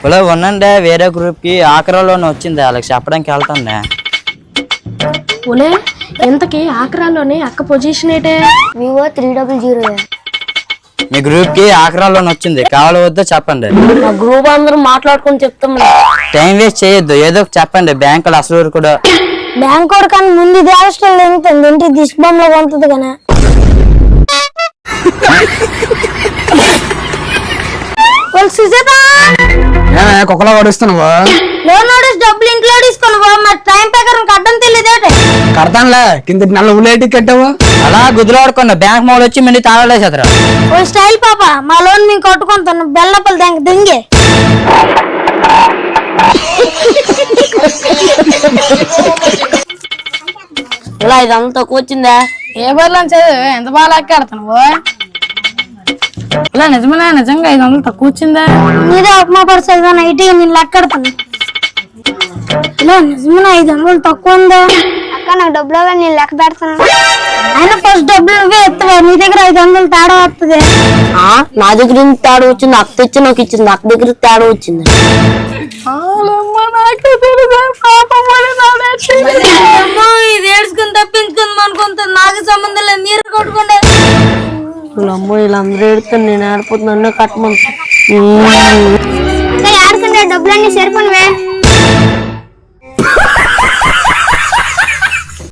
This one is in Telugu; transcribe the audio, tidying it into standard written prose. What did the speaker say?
ఇలా ఉండండి, వేరే గ్రూప్ కి ఆఖరాలోనే వచ్చింది, వాళ్ళకి చెప్పడానికి వెళ్తాండే. ఒలే ఎంతకి ఆఖరాలోనే అక్క పొజిషన్ ఏంటే? వివో 300. మీ గ్రూప్ కి ఆఖరాలోనే వచ్చింది, కావాలి వద్దో చెప్పండి. మా గ్రూప్ అందరూ మాట్లాడుకుని చెప్తాం. టైం వేస్ట్ చేయొద్దు, ఏదో చెప్పండి. బ్యాంకులు అసలు కూడా బ్యాంక్ కూడా కానీ ముందు ఇది హాస్టల్ ఎంగుతుంది, ఇంటి దిష్టి బొమ్మలో కొంటుంది కానీ. సుజాత కుక్కలా పడుస్తున్నావా? లోన్ నోటీస్ డబ్బులు ఇంట్లో తీసుకున్నావా? మరి టైం ప్రకారం కట్టడం తెలియదేటే. కడతానులే, కింద నెల ఉలేటి కట్టావా? అలా గుద్దులాడుకున్నా, బ్యాంక్ మోడ్ వచ్చి మళ్ళీ తాళలేసేద్దరా. ఓ స్టైల్ పాప, మా లోన్ మేము కట్టుకుంటాను, బెల్లపల్లి దెంగే. ఇలా ఇదంతా కూర్చుందా? ఏ బదులు చదివే ఎంత బాగా లెక్కాడుతున్నావు? ఇలా నిజమేనా? నిజంగా 500 తక్కువ వచ్చిందా? మీరే ఉప్మా పడుతుంది నైట్ నేను లెక్కడతాను. ఇలా నిజమేనా 500 తక్కువ ఉందా? అక్క నాకు డబ్బులు నేను లెక్క పెడతాను. అయినా ఫస్ట్ డబ్బులు నువ్వే ఎత్తావా, నీ దగ్గర 500 తేడా వస్తుంది. నా దగ్గర తేడా వచ్చింది, అక్క తెచ్చి నాకు ఇచ్చింది, అక్క దగ్గర తేడా వచ్చింది. ఇది ఏడ్చుకుని తప్పించుకుందాం అనుకుంటుంది, నాకు సంబంధం లేదు, మీరు కొట్టుకుంటే. అమ్మో వీళ్ళందరూ ఏడుతాను, నేను ఆడిపోతున్నాను, కట్టమంటా. ఆడుకుంటే డబ్బులన్నీ సరిపోనివే.